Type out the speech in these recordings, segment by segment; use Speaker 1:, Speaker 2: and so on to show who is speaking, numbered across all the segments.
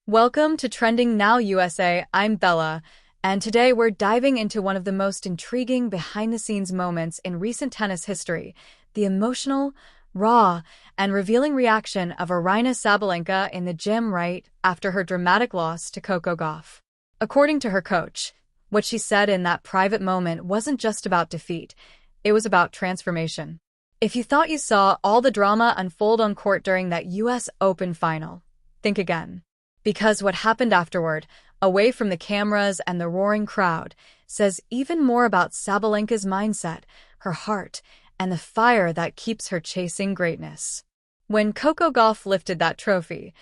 Speaker 1: Welcome to Trending Now USA. I'm Bella, and today we're diving into one of the most intriguing behind-the-scenes moments in recent tennis history, the emotional, raw, and revealing reaction of Aryna Sabalenka in the gym right after her dramatic loss to Coco Gauff. According to her coach, what she said in that private moment wasn't just about defeat, it was about transformation. If you thought you saw all the drama unfold on court during that US Open final, think again. Because what happened afterward, away from the cameras and the roaring crowd, says even more about Sabalenka's mindset, her heart, and the fire that keeps her chasing greatness. When Coco Gauff lifted that trophy,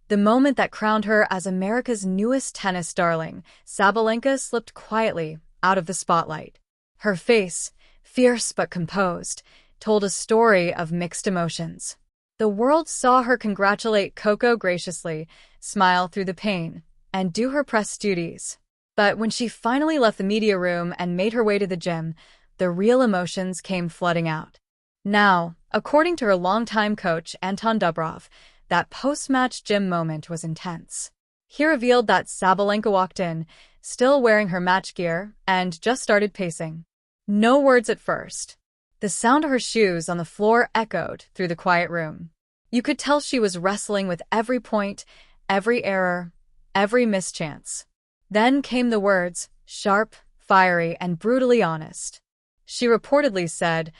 Speaker 1: the moment that crowned her as America's newest tennis darling, Sabalenka slipped quietly out of the spotlight. Her face, fierce but composed, told a story of mixed emotions. The world saw her congratulate Coco graciously, smile through the pain, and do her press duties. But when she finally left the media room and made her way to the gym, the real emotions came flooding out. Now, according to her longtime coach Anton Dubrov, that post-match gym moment was intense. He revealed that Sabalenka walked in, still wearing her match gear, and just started pacing. No words at first. The sound of her shoes on the floor echoed through the quiet room. You could tell she was wrestling with every point, every error, every mischance. Then came the words, sharp, fiery, and brutally honest. She reportedly said,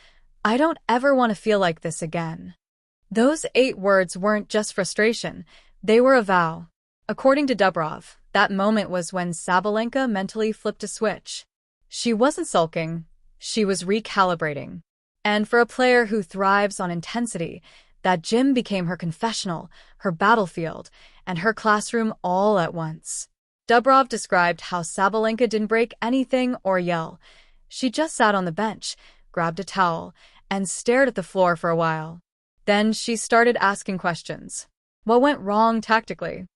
Speaker 1: "I don't ever want to feel like this again." Those 8 words weren't just frustration, they were a vow. According to Dubrov, that moment was when Sabalenka mentally flipped a switch. She wasn't sulking, she was recalibrating. And for a player who thrives on intensity, that gym became her confessional, her battlefield, and her classroom all at once. Dubrov described how Sabalenka didn't break anything or yell. She just sat on the bench, grabbed a towel, and stared at the floor for a while. Then she started asking questions. What went wrong tactically?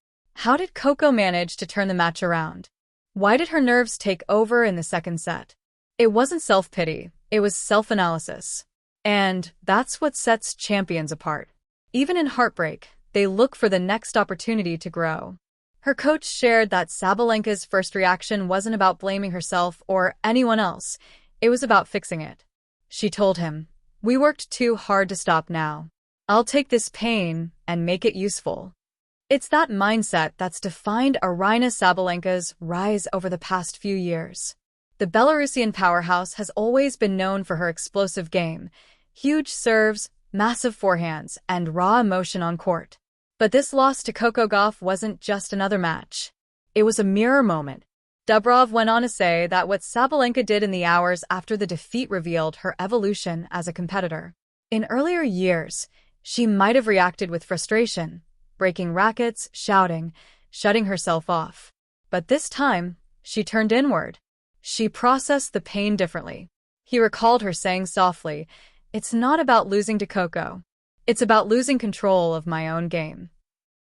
Speaker 1: How did Coco manage to turn the match around? Why did her nerves take over in the second set? It wasn't self-pity, it was self-analysis. And that's what sets champions apart. Even in heartbreak, they look for the next opportunity to grow. Her coach shared that Sabalenka's first reaction wasn't about blaming herself or anyone else, it was about fixing it. She told him, "We worked too hard to stop now. I'll take this pain and make it useful." It's that mindset that's defined Aryna Sabalenka's rise over the past few years. The Belarusian powerhouse has always been known for her explosive game, huge serves, massive forehands, and raw emotion on court. But this loss to Coco Gauff wasn't just another match. It was a mirror moment. Dubrov went on to say that what Sabalenka did in the hours after the defeat revealed her evolution as a competitor. In earlier years, she might have reacted with frustration, breaking rackets, shouting, shutting herself off. But this time, she turned inward. She processed the pain differently. He recalled her saying softly, "It's not about losing to Coco. It's about losing control of my own game."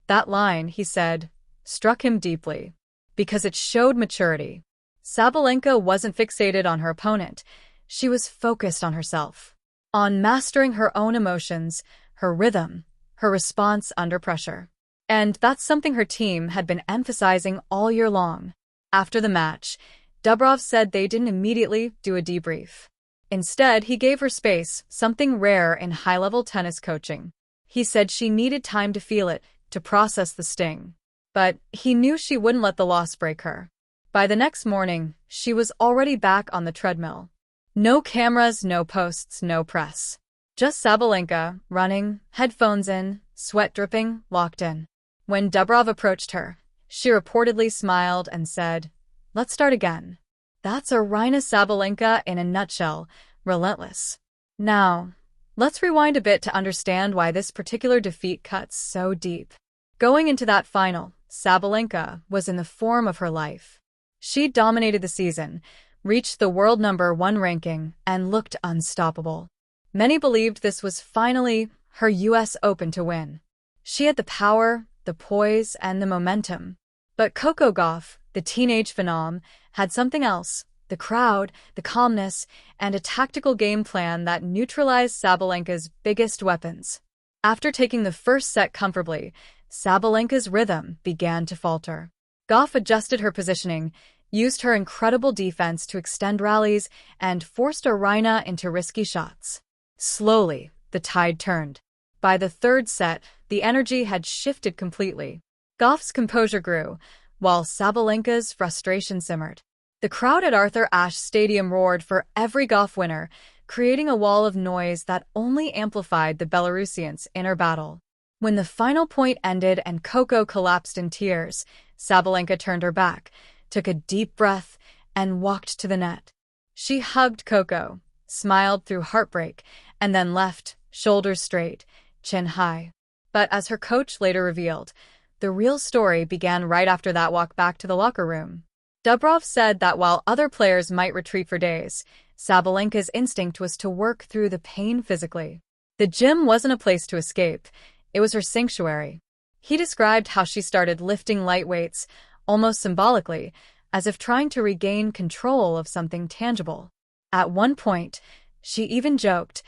Speaker 1: That line, he said, struck him deeply, because it showed maturity. Sabalenka wasn't fixated on her opponent. She was focused on herself, on mastering her own emotions, her rhythm, her response under pressure. And that's something her team had been emphasizing all year long. After the match, Dubrov said they didn't immediately do a debrief. Instead, he gave her space, something rare in high-level tennis coaching. He said she needed time to feel it, to process the sting. But he knew she wouldn't let the loss break her. By the next morning, she was already back on the treadmill. No cameras, no posts, no press. Just Sabalenka, running, headphones in, sweat dripping, locked in. When Dubrov approached her, she reportedly smiled and said, "Let's start again." That's Aryna Sabalenka in a nutshell, relentless. Now, let's rewind a bit to understand why this particular defeat cuts so deep. Going into that final, Sabalenka was in the form of her life. She dominated the season, reached the world #1 ranking, and looked unstoppable. Many believed this was finally her US Open to win. She had the power, the poise, and the momentum. But Coco Gauff, the teenage phenom, had something else: the crowd, the calmness, and a tactical game plan that neutralized Sabalenka's biggest weapons. After taking the first set comfortably, Sabalenka's rhythm began to falter. Gauff adjusted her positioning, used her incredible defense to extend rallies, and forced Aryna into risky shots. Slowly, the tide turned. By the third set, the energy had shifted completely. Gauff's composure grew, while Sabalenka's frustration simmered. The crowd at Arthur Ashe Stadium roared for every Gauff winner, creating a wall of noise that only amplified the Belarusians' inner battle. When the final point ended and Coco collapsed in tears, Sabalenka turned her back, took a deep breath, and walked to the net. She hugged Coco, smiled through heartbreak, and then left, shoulders straight, chin high. But as her coach later revealed, the real story began right after that walk back to the locker room. Dubrov said that while other players might retreat for days, Sabalenka's instinct was to work through the pain physically. The gym wasn't a place to escape. It was her sanctuary. He described how she started lifting light weights, almost symbolically, as if trying to regain control of something tangible. At one point, she even joked,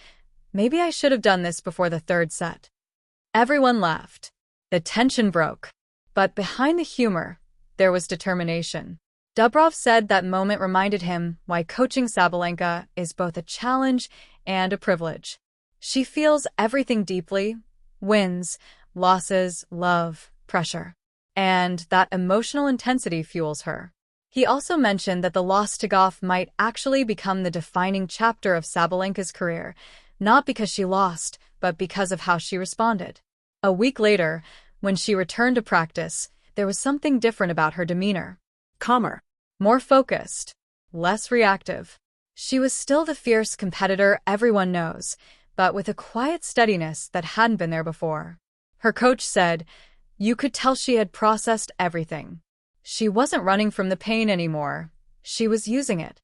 Speaker 1: "Maybe I should have done this before the third set." Everyone laughed. The tension broke. But behind the humor, there was determination. Dubrov said that moment reminded him why coaching Sabalenka is both a challenge and a privilege. She feels everything deeply: wins, losses, love, pressure. And that emotional intensity fuels her. He also mentioned that the loss to Gauff might actually become the defining chapter of Sabalenka's career, not because she lost, but because of how she responded. A week later, when she returned to practice, there was something different about her demeanor. Calmer, more focused, less reactive. She was still the fierce competitor everyone knows, but with a quiet steadiness that hadn't been there before. Her coach said, "You could tell she had processed everything. She wasn't running from the pain anymore. She was using it."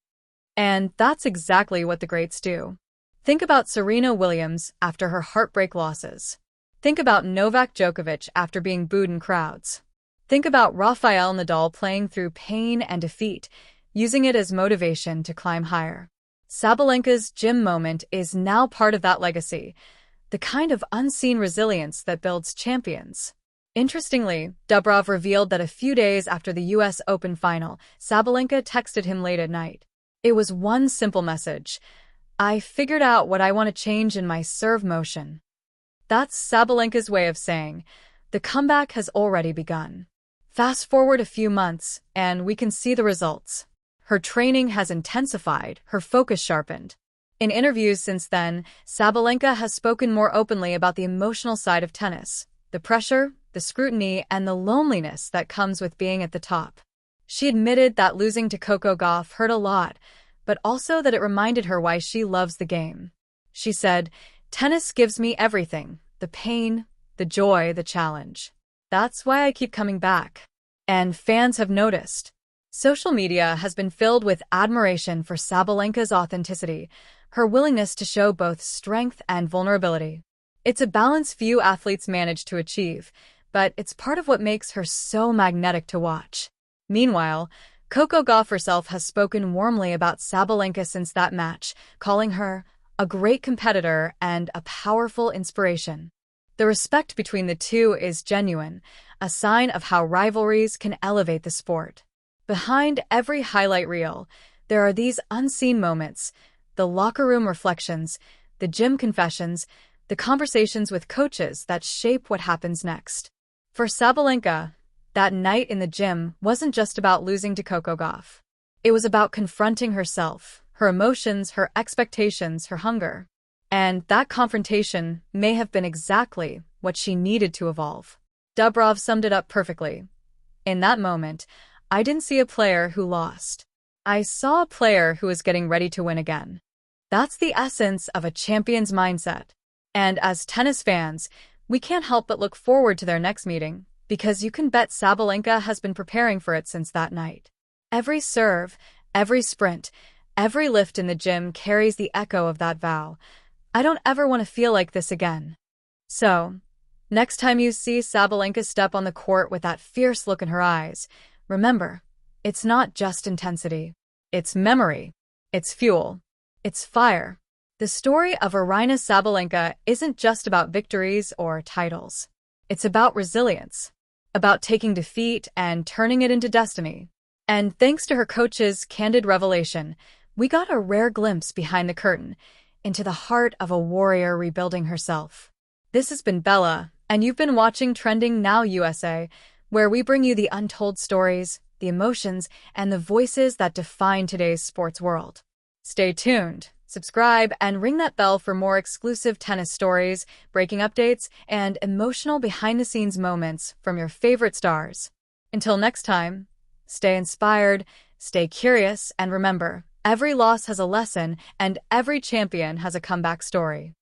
Speaker 1: And that's exactly what the greats do. Think about Serena Williams after her heartbreak losses. Think about Novak Djokovic after being booed in crowds. Think about Rafael Nadal playing through pain and defeat, using it as motivation to climb higher. Sabalenka's gym moment is now part of that legacy, the kind of unseen resilience that builds champions. Interestingly, Dubrov revealed that a few days after the US Open final, Sabalenka texted him late at night. It was one simple message: "I figured out what I want to change in my serve motion." That's Sabalenka's way of saying, the comeback has already begun. Fast forward a few months, and we can see the results. Her training has intensified, her focus sharpened. In interviews since then, Sabalenka has spoken more openly about the emotional side of tennis, the pressure, the scrutiny, and the loneliness that comes with being at the top. She admitted that losing to Coco Gauff hurt a lot, but also that it reminded her why she loves the game. She said, "Tennis gives me everything: the pain, the joy, the challenge. That's why I keep coming back." And fans have noticed. Social media has been filled with admiration for Sabalenka's authenticity, her willingness to show both strength and vulnerability. It's a balance few athletes manage to achieve, but it's part of what makes her so magnetic to watch. Meanwhile, Coco Gauff herself has spoken warmly about Sabalenka since that match, calling her a great competitor and a powerful inspiration. The respect between the two is genuine, a sign of how rivalries can elevate the sport. Behind every highlight reel, there are these unseen moments: the locker room reflections, the gym confessions, the conversations with coaches that shape what happens next. For Sabalenka, that night in the gym wasn't just about losing to Coco Gauff. It was about confronting herself, her emotions, her expectations, her hunger. And that confrontation may have been exactly what she needed to evolve. Dubrov summed it up perfectly. "In that moment, I didn't see a player who lost. I saw a player who was getting ready to win again." That's the essence of a champion's mindset. And as tennis fans, we can't help but look forward to their next meeting, because you can bet Sabalenka has been preparing for it since that night. Every serve, every sprint, every lift in the gym carries the echo of that vow: "I don't ever want to feel like this again." So, next time you see Sabalenka step on the court with that fierce look in her eyes, remember, it's not just intensity. It's memory. It's fuel. It's fire. The story of Aryna Sabalenka isn't just about victories or titles. It's about resilience, about taking defeat and turning it into destiny. And thanks to her coach's candid revelation, we got a rare glimpse behind the curtain into the heart of a warrior rebuilding herself. This has been Bella, and you've been watching Trending Now USA, where we bring you the untold stories, the emotions, and the voices that define today's sports world. Stay tuned, subscribe, and ring that bell for more exclusive tennis stories, breaking updates, and emotional behind-the-scenes moments from your favorite stars. Until next time, stay inspired, stay curious, and remember, every loss has a lesson, and every champion has a comeback story.